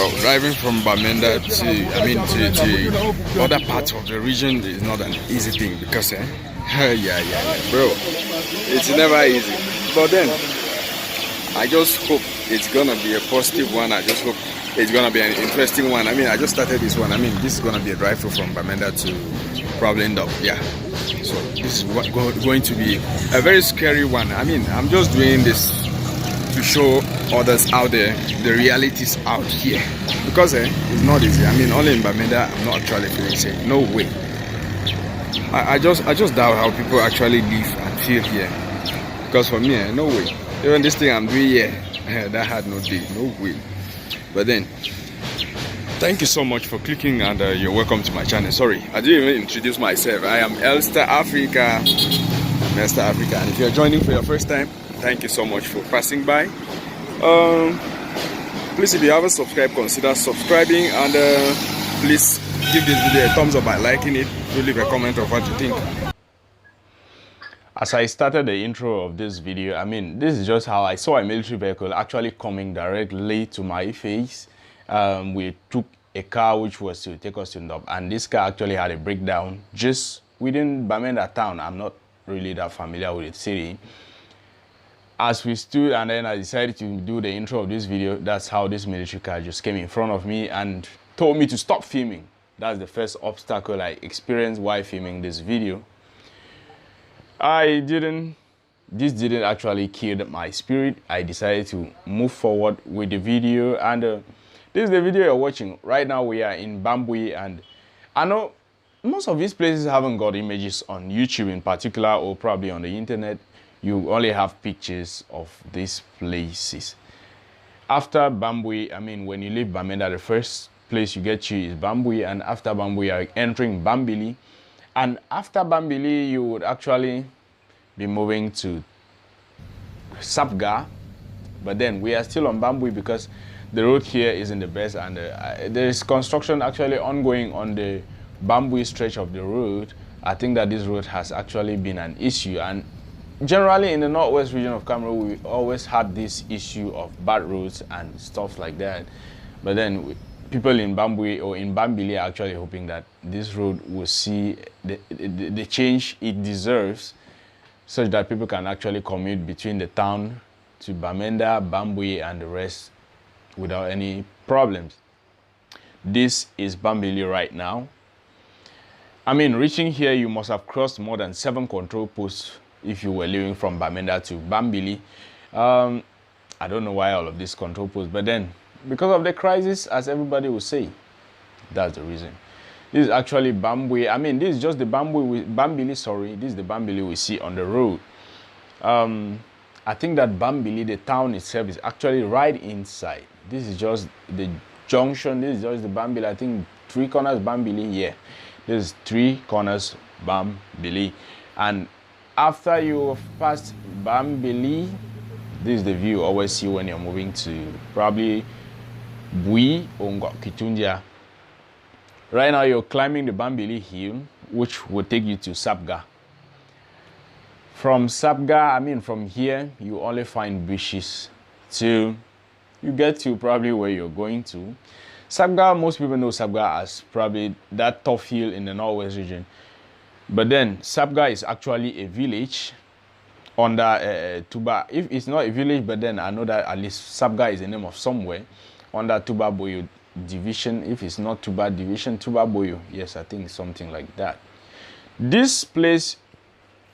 Well, driving from Bamenda to other parts of the region is not an easy thing because, yeah, bro, it's never easy. But then, I just hope it's gonna be a positive one. I just hope it's gonna be an interesting one. I mean, I just started this one. I mean, this is gonna be a drive-through from Bamenda to probably Ndop. Yeah. So this is going to be a very scary one. I mean, I'm just doing this to show others out there the realities out here, because it's not easy. I mean, only in Bamenda I'm not actually feeling safe. No way. I just doubt how people actually live and feel here, because for me, no way. Even this thing I'm doing here, that had no day, no way. But then, thank you so much for clicking, and you're welcome to my channel. Sorry, I didn't even introduce myself. I am Elster Africa. I'm Elster Africa, and if you're joining for your first time, thank you so much for passing by. Please, if you haven't subscribed, consider subscribing, and please give this video a thumbs up by liking it. Do leave a comment of what you think. As I started the intro of this video, I mean, this is just how I saw a military vehicle actually coming directly to my face. We took a car which was to take us to Ndop, and this car actually had a breakdown just within Bamenda town. I'm not really that familiar with the city. As we stood, and then I decided to do the intro of this video, that's how this military car just came in front of me and told me to stop filming. That's the first obstacle I experienced while filming this video. This didn't actually kill my spirit. I decided to move forward with the video, and this is the video you're watching. Right now we are in Bambui, and I know most of these places haven't got images on YouTube in particular, or probably on the internet. You only have pictures of these places. After Bambui, I mean, when you leave Bamenda, the first place you get to is Bambui, and after Bambui, you are entering Bambili. And after Bambili, you would actually be moving to Sapga. But then we are still on Bambui because the road here isn't the best, and there is construction actually ongoing on the Bambui stretch of the road. I think that this road has actually been an issue, and generally in the northwest region of Cameroon, we always had this issue of bad roads and stuff like that. But then people in Bambui or in Bambili are actually hoping that this road will see the change it deserves, such that people can actually commute between the town to Bamenda, Bambui, and the rest without any problems. This is Bambili right now. I mean, reaching here, you must have crossed more than 7 control posts if you were leaving from Bamenda to Bambili. I don't know why all of these control posts, but then because of the crisis, as everybody will say, that's the reason. This is actually Bambui. I mean, this is just the Bambili, sorry. This is the Bambili we see on the road. I think that Bambili, the town itself, is actually right inside. This is just the junction. This is just the Bambili. I think 3 corners Bambili. Yeah, this is 3 corners Bambili. And after you've passed Bambili, this is the view you always see when you're moving to probably Bui or Kitundia. Right now you're climbing the Bambili hill, which will take you to Sapga. From Sapga, I mean from here, you only find bushes till you get to probably where you're going to. Sapga, most people know Sapga as probably that tough hill in the northwest region. But then Sapga is actually a village under Tuba. If it's not a village, but then I know that at least Sapga is the name of somewhere under Tuba Boyo division. If it's not Tuba division, Tuba Boyo. Yes, I think something like that. This place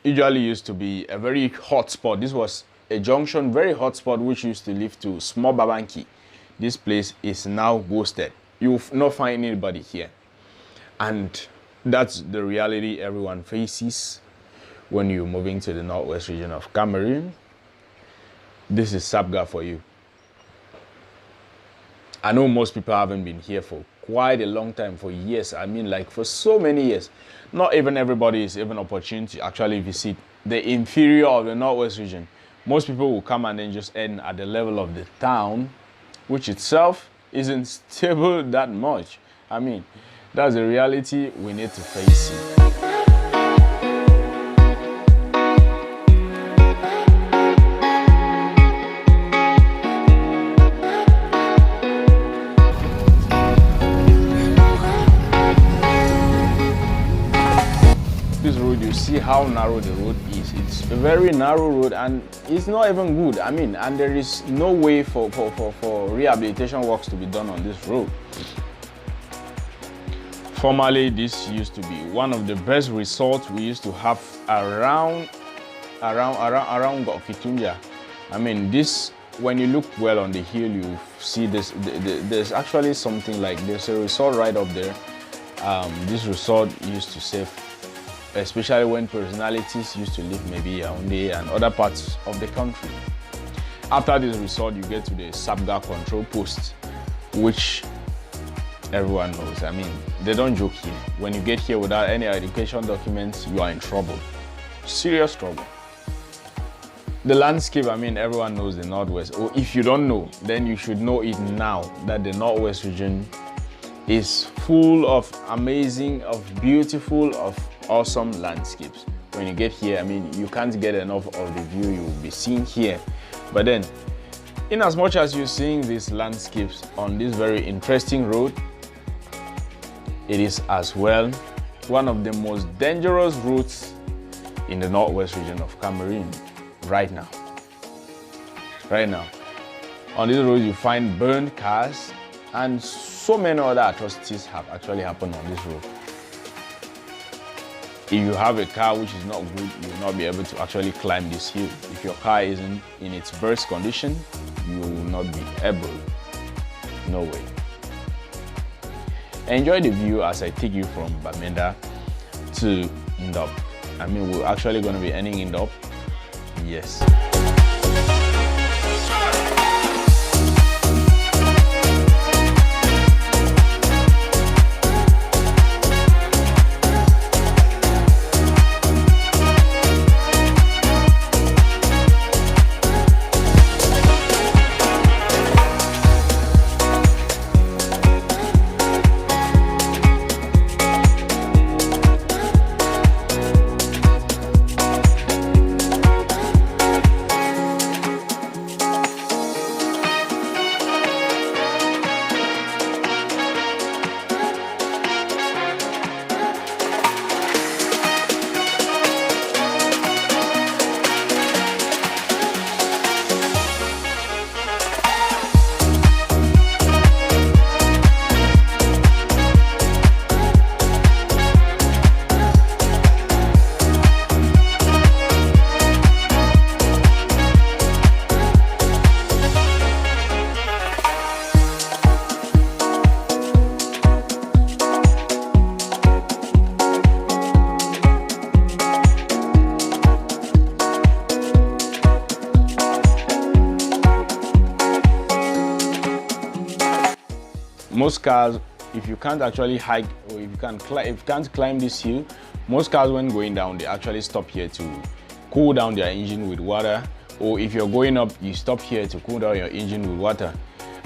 usually used to be a very hot spot. This was a junction, very hot spot, which used to lead to Small Babanki. This place is now ghosted. You'll not find anybody here. And that's the reality everyone faces when you're moving to the northwest region of Cameroon. This is Sapga for you. I know most people haven't been here for quite a long time, for years. I mean, like for so many years. Not even everybody is even opportune to actually visit the interior of the northwest region. Most people will come and then just end at the level of the town, which itself isn't stable that much. I mean, that's the reality we need to face it. you see how narrow the road is. It's a very narrow road and it's not even good. I mean, and there is no way for rehabilitation works to be done on this road. Formerly, this used to be one of the best resorts we used to have around Gokitunja. I mean, this, when you look well on the hill, you see this. There's actually something like there's a resort right up there. This resort used to save, especially when personalities used to live maybe Yaoundé and other parts of the country. After this resort, you get to the Sabga control post, which everyone knows. I mean, they don't joke here. When you get here without any education documents, you are in trouble. Serious trouble. The landscape, I mean, everyone knows the Northwest. Or if you don't know, then you should know it now, that the Northwest region is full of amazing, of beautiful, of awesome landscapes. When you get here, I mean, you can't get enough of the view you will be seeing here. But then, in as much as you're seeing these landscapes on this very interesting road, it is as well one of the most dangerous routes in the Northwest region of Cameroon right now. Right now. On this road, you find burned cars and so many other atrocities have actually happened on this road. If you have a car which is not good, you will not be able to actually climb this hill. If your car isn't in its best condition, you will not be able. No way. Enjoy the view as I take you from Bamenda to Ndop. I mean, we're actually going to be ending in Ndop. Yes. Most cars, if you can't actually hike or if you can't climb this hill, most cars when going down, they actually stop here to cool down their engine with water. Or if you're going up, you stop here to cool down your engine with water.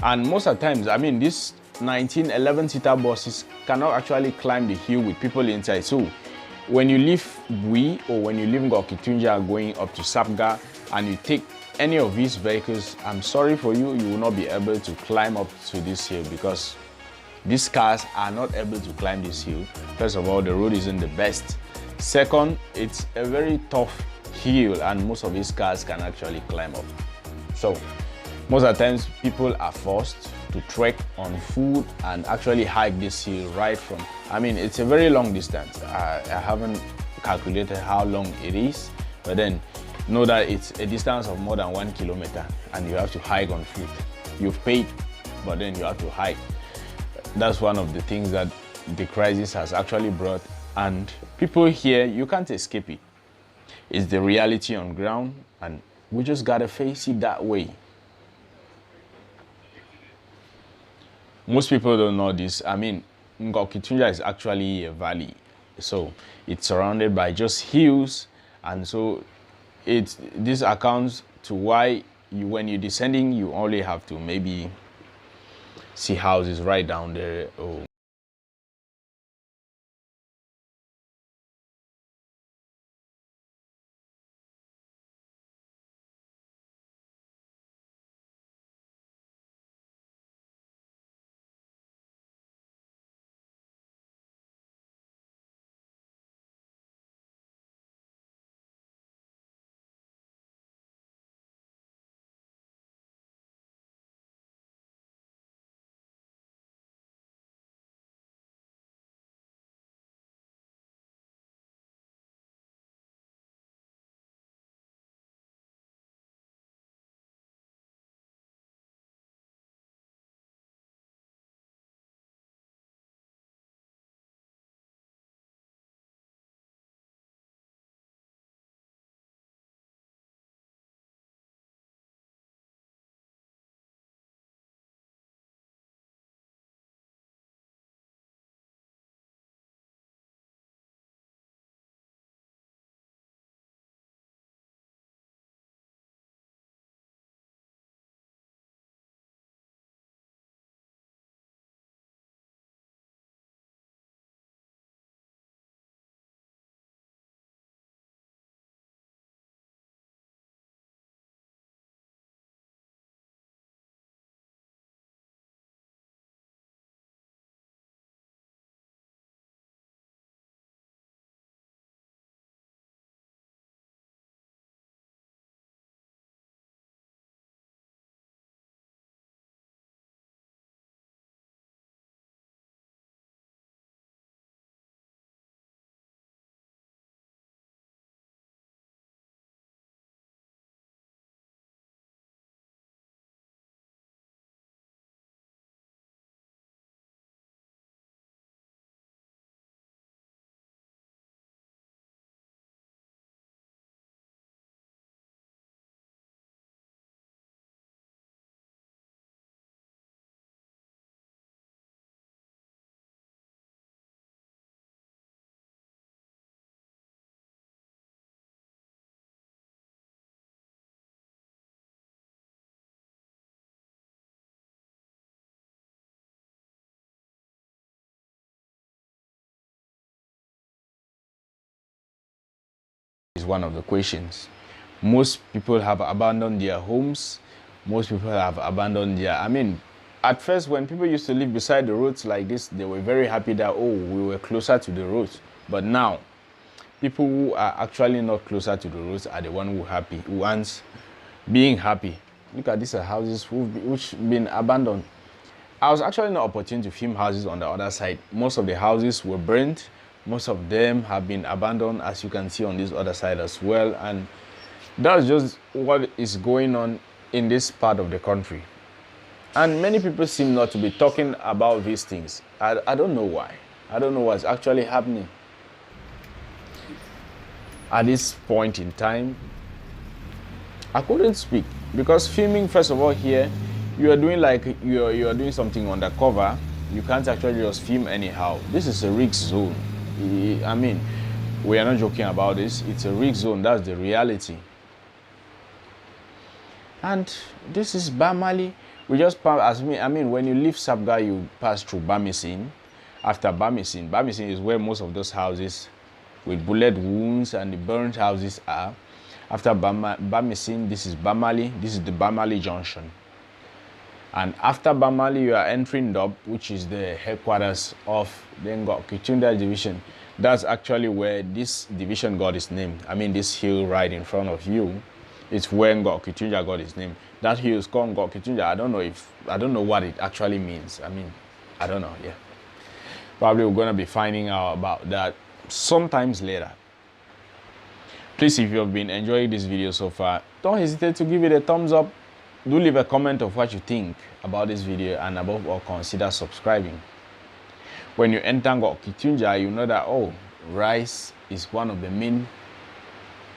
And most of the times, I mean, these 11-seater buses cannot actually climb the hill with people inside. So when you leave Bui or when you leave Ngokitunja going up to Sapga and you take any of these vehicles, I'm sorry for you, you will not be able to climb up to this hill because these cars are not able to climb this hill. First of all, the road isn't the best. Second, it's a very tough hill and most of these cars can actually climb up. So most of the times people are forced to trek on foot and actually hike this hill right from, I mean, it's a very long distance. I haven't calculated how long it is, but then know that it's a distance of more than 1 kilometer and you have to hike on foot. You've paid, but then you have to hike. That's one of the things that the crisis has actually brought, and people here, you can't escape it. It's the reality on ground and we just gotta face it that way. Most people don't know this. I mean, Ngokitunja is actually a valley. So it's surrounded by just hills, and so this accounts to why when you're descending, you only have to maybe see houses right down there or one of the questions. Most people have abandoned their homes. Most people have abandoned their, at first when people used to live beside the roads like this, they were very happy that, oh, we were closer to the roads. But now, people who are actually not closer to the roads are the one who wants being happy. Look at these houses which been abandoned. I was actually not opportune to film houses on the other side. Most of the houses were burnt. Most of them have been abandoned, as you can see on this other side as well. And that's just what is going on in this part of the country. And many people seem not to be talking about these things. I don't know why. I don't know what's actually happening. At this point in time, I couldn't speak because filming, first of all, here, you are doing like you are doing something undercover. You can't actually just film anyhow. This is a risk zone. We are not joking about this. It's a risk zone. That's the reality. And this is Bamali. We just pass. When you leave Sabga, you pass through Bamisin. After Bamisin, Bamisin is where most of those houses with bullet wounds and the burnt houses are. After Bamisin, this is Bamali. This is the Bamali Junction. And after Bamali, you are entering Dob, which is the headquarters of the Kitunda division. That's actually where this division got its name. This hill right in front of you, it's where Kitunda got its name. That hill is called Kitunda. I don't know what it actually means. I don't know. Yeah, probably we're gonna be finding out about that sometimes later. Please, if you have been enjoying this video so far, don't hesitate to give it a thumbs up. Do leave a comment of what you think about this video, and above all, consider subscribing. When you enter Kitunja, you know that, oh, rice is one of the main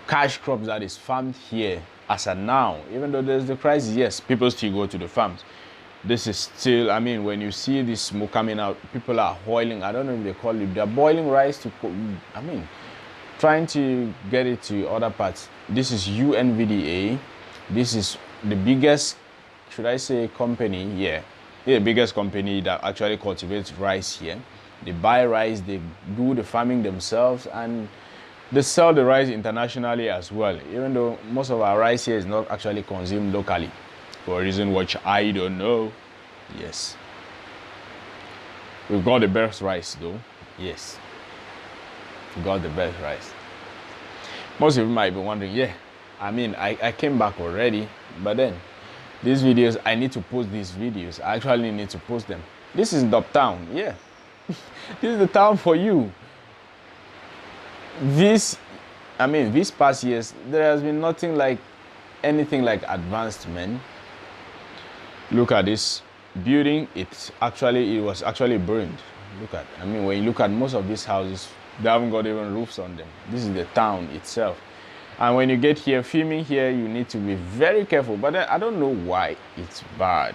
cash crops that is farmed here as of now. Even though there's the crisis, yes, people still go to the farms. This is still, when you see this smoke coming out, people are boiling. I don't know if they call it, they're boiling rice to cook. Trying to get it to other parts. This is UNVDA. This is the biggest, should I say, company? Yeah, the biggest company that actually cultivates rice here. They buy rice, they do the farming themselves, and they sell the rice internationally as well, even though most of our rice here is not actually consumed locally for a reason which I don't know. Yes, we've got the best rice though. Yes, we got the best rice. Most of you might be wondering, yeah, I came back already, but then these videos, I need to post these videos. I actually need to post them. This is the town, yeah. This is the town for you. These past years, there has been anything like advancement. Look at this building. It was actually burned. Look at, when you look at most of these houses, they haven't got even roofs on them. This is the town itself. And when you get here, filming here, you need to be very careful. But then, I don't know why it's bad.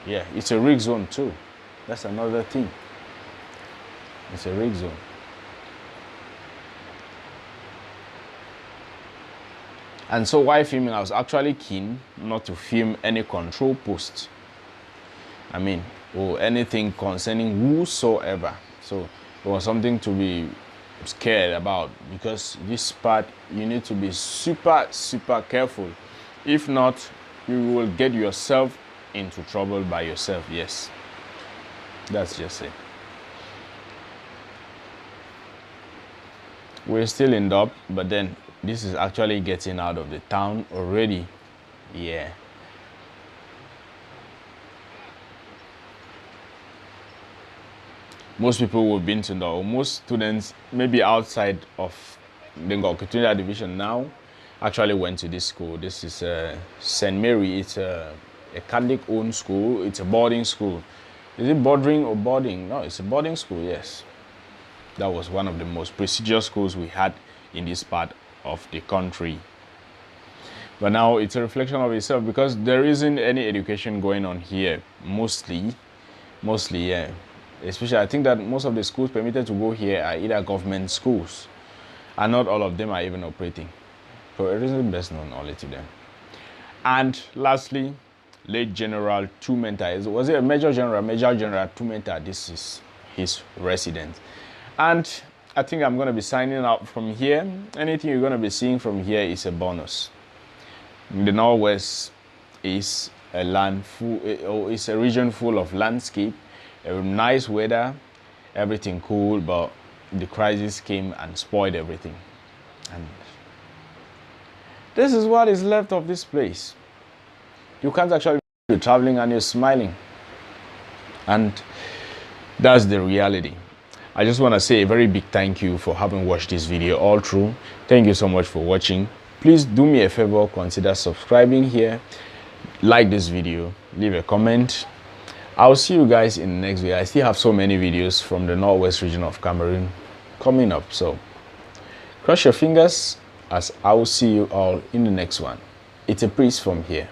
Yeah, it's a risk zone too. That's another thing. It's a risk zone. And so while filming, I was actually keen not to film any control posts. Or anything concerning whosoever. So it was something to be scared about, because this part you need to be super careful. If not, you will get yourself into trouble by yourself. Yes, that's just it. We're still in Dob, but then this is actually getting out of the town already. Yeah. Most people who have been to know, most students maybe outside of the Kitunda division now actually went to this school. This is St. Mary. It's a Catholic-owned school. It's a boarding school. Is it bordering or boarding? No, it's a boarding school, yes. That was one of the most prestigious schools we had in this part of the country. But now it's a reflection of itself, because there isn't any education going on here, mostly, yeah. Especially, I think that most of the schools permitted to go here are either government schools, and not all of them are even operating. For a reason best known only to them. And lastly, late General Tumenta. Was it a Major General? Major General Tumenta, this is his residence. And I think I'm going to be signing out from here. Anything you're going to be seeing from here is a bonus. The Northwest is a land full, it's a region full of landscape, a nice weather, everything cool, but the crisis came and spoiled everything. And this is what is left of this place. You can't actually be traveling and you're smiling. And that's the reality. I just want to say a very big thank you for having watched this video all through. Thank you so much for watching. Please do me a favor, consider subscribing here, like this video, leave a comment. I'll see you guys in the next video. I still have so many videos from the Northwest region of Cameroon coming up, so cross your fingers as I will see you all in the next one. It's a priest from here.